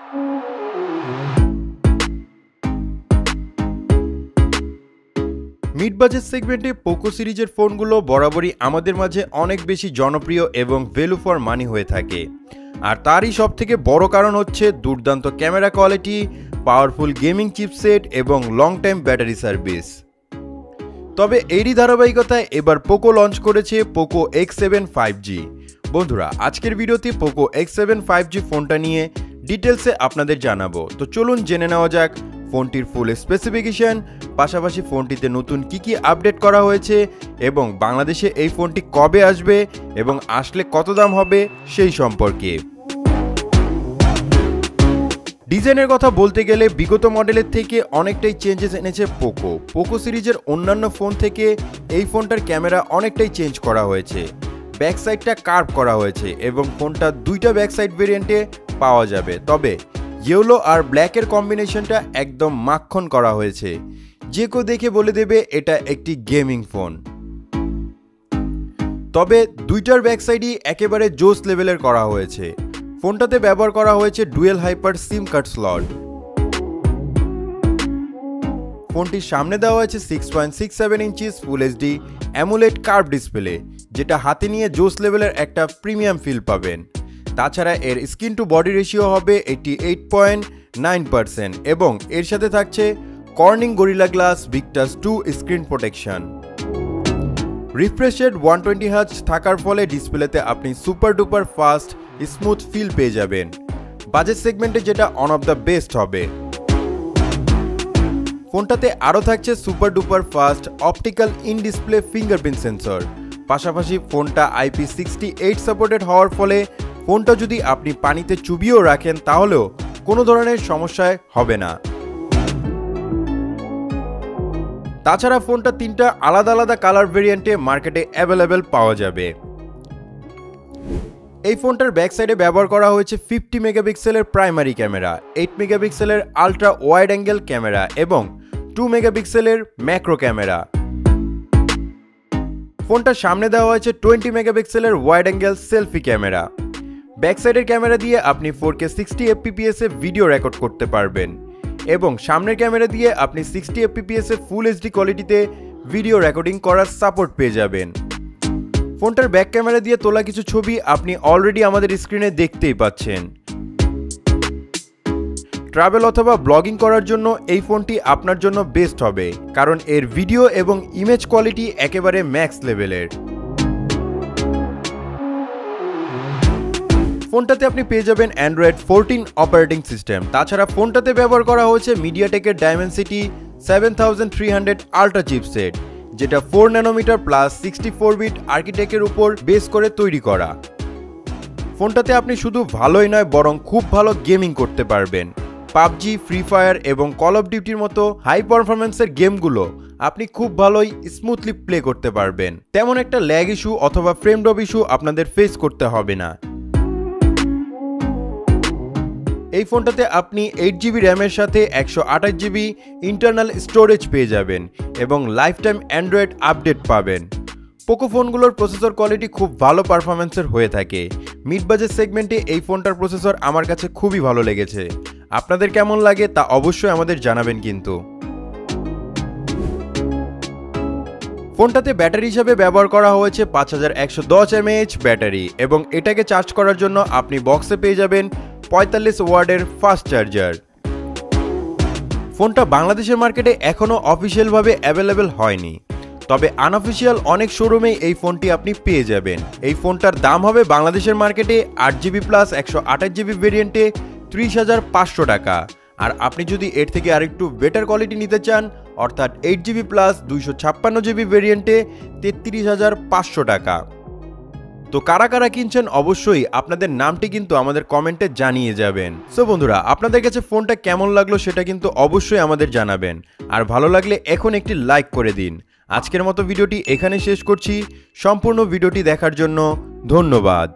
Mid budget সেগমেন্টে Poco সিরিজের ফোনগুলো বরাবরই আমাদের মাঝে অনেক বেশি জনপ্রিয় এবং ভ্যালু ফর মানি হয়ে থাকে। আর তারই সবথেকে বড় কারণ হচ্ছে দুর্দান্ত camera quality, powerful gaming chipset এবং লং টাইম ব্যাটারি সার্ভিস। তবে এরই ধারাবাহিকতায় এবার পোকো লঞ্চ করেছে পোকো X7 5G। বন্ধুরা, আজকের ভিডিওতে পোকো X7 5G ফোনটা নিয়ে ডিটেলসে আপনাদের জানাবো। তো চলুন জেনে নেওয়া যাক ফোনটির ফুল স্পেসিফিকেশন, পাশাপাশি ফোনটিতে নতুন কি আপডেট করা হয়েছে এবং বাংলাদেশে এই ফোনটি কবে আসবে এবং আসলে কত দাম হবে সেই সম্পর্কে। ডিজাইনের কথা বলতে গেলে বিগত মডেলের থেকে অনেকটাই চেঞ্জেস এনেছে পোকো সিরিজের অন্যান্য ফোন থেকে এই ফোনটার ক্যামেরা অনেকটাই চেঞ্জ করা হয়েছে। ব্যাক সাইডটা কার্ভ করা হয়েছে এবং ফোনটা দুইটা ব্যাক সাইড ভেরিয়েন্টে পাওয়া যাবে। তবে ইয়েলো আর ব্ল্যাকের কম্বিনেশনটা একদম মাখন করা হয়েছে, যে কেউ দেখে বলে দেবে এটা একটি গেমিং ফোন। তবে দুইটার ব্যাক সাইডই একেবারে জোস লেভেলের করা হয়েছে। ফোনটাতে ব্যবহার করা হয়েছে ডুয়েল হাইপার সিম কার্ড স্লট। ফোনটির সামনে দেওয়া হয়েছে 6.67 inches full HD AMOLED curve display, যেটা হাতে নিয়ে জোস লেভেলের একটা প্রিমিয়াম ফিল পাবেন। তাছাড়া এর স্ক্রিন টু বডি রেশিও হবে 88.9% এবং এর সাথে থাকছে Corning Gorilla Glass Victus 2 screen protection. Refresh rate 120 hertz থাকার ফলে ডিসপ্লেতে আপনি super duper fast smooth feel পেয়ে যাবেন। বাজেট সেগমেন্টে যেটা অন অফ দ্য বেস্ট হবে। ফোনটাতে আরও থাকছে super duper fast optical in display fingerprint sensor. পাশাপাশি ফোনটা IP68 সাপোর্টেড হওয়ার ফলে ফোনটা যদি আপনি পানিতে চুবিয়েও রাখেন তাহলেও কোনো ধরনের সমস্যায় হবে না। তাছাড়া ফোনটা তিনটা আলাদা আলাদা কালার ভেরিয়েন্টে মার্কেটে অ্যাভেলেবেল পাওয়া যাবে। এই ফোনটার ব্যাক সাইডে ব্যবহার করা হয়েছে 50 মেগাপিক্সেলের প্রাইমারি ক্যামেরা, 8 মেগাপিক্সেলের আলট্রা ওয়াইড অ্যাঙ্গেল ক্যামেরা এবং 2 মেগাপিক্সেলের ম্যাক্রো ক্যামেরা। ফোনটার সামনে দেওয়া হয়েছে 20 মেগাপিক্সেলের wide angle selfie camera. Back সাইডের ক্যামেরা দিয়ে আপনি 4K 60 fps এ ভিডিও রেকর্ড করতে পারবেন এবং সামনের ক্যামেরা দিয়ে আপনি 60 fps এ ফুল এইচডি কোয়ালিটিতে ভিডিও রেকর্ডিং করার সাপোর্ট পেয়ে যাবেন। ফোনটার ব্যাক ক্যামেরা দিয়ে তোলা কিছু ছবি আপনি অলরেডি আমাদের স্ক্রিনে দেখতেই পাচ্ছেন। ট্রাভেল অথবা ব্লগিং করার জন্য এই ফোনটি আপনার জন্য বেস্ট হবে, কারণ এর ভিডিও এবং ইমেজ কোয়ালিটি একেবারে ম্যাক্স লেভেলের। ফোনটাতে আপনি পেয়ে যাবেন অ্যান্ড্রয়েড 14 অপারেটিং সিস্টেম। তাছাড়া ফোনটাতে ব্যবহার করা হয়েছে মিডিয়াটেকের ডাইমেনসিটি 7300 আল্ট্রা চিপসেট, যেটা 4 ন্যানোমিটার প্লাস 64 বিট আর্কিটেক্টের উপর বেস করে তৈরি করা। ফোনটাতে আপনি শুধু ভালোই নয় বরং খুব ভালো গেমিং করতে পারবেন। পাবজি, ফ্রি ফায়ার এবং কল অফ ডিউটির মতো হাই পারফরমেন্সের গেমগুলো আপনি খুব ভালোই স্মুথলি প্লে করতে পারবেন। তেমন একটা ল্যাগ ইস্যু অথবা ফ্রেম ড্রপ ইস্যু আপনাদের ফেস করতে হবে না। এই ফোনটাতে আপনি 8GB র্যামের সাথে 128GB ইন্টারনাল স্টোরেজ পেয়ে যাবেন এবং লাইফ টাইম অ্যান্ড্রয়েড আপডেট পাবেন। পোকো ফোনগুলোর প্রসেসর কোয়ালিটি খুব ভালো পারফরমেন্সের হয়ে থাকে। মিড বাজেট সেগমেন্টে এই ফোনটার প্রসেসর আমার কাছে খুবই ভালো লেগেছে। আপনাদের কেমন লাগে তা অবশ্যই আমাদের জানাবেন। কিন্তু ফোনটাতে ব্যাটারি হিসাবে ব্যবহার করা হয়েছে 5110 mAh ব্যাটারি এবং এটাকে চার্জ করার জন্য আপনি বক্সে পেয়ে যাবেন 45 ওয়াটের ফাস্ট চার্জার। ফোনটা বাংলাদেশের মার্কেটে এখনও অফিসিয়ালভাবে অ্যাভেলেবেল হয়নি, তবে আনঅফিসিয়াল অনেক শোরুমেই এই ফোনটি আপনি পেয়ে যাবেন। এই ফোনটার দাম হবে বাংলাদেশের মার্কেটে 8GB প্লাস 128GB ভেরিয়েন্টে 30,500 টাকা। আর আপনি যদি এর থেকে আরেকটু বেটার কোয়ালিটি নিতে চান, অর্থাৎ 8GB প্লাস 256GB ভেরিয়েন্টে 33,500 টাকা। তো কারা কারা কিনছেন অবশ্যই আপনাদের নামটি কিন্তু আমাদের কমেন্টে জানিয়ে যাবেন। সো বন্ধুরা, আপনাদের কাছে ফোনটা কেমন লাগলো সেটা কিন্তু অবশ্যই আমাদের জানাবেন। আর ভালো লাগলে এখন একটি লাইক করে দিন। আজকের মতো ভিডিওটি এখানে শেষ করছি। সম্পূর্ণ ভিডিওটি দেখার জন্য ধন্যবাদ।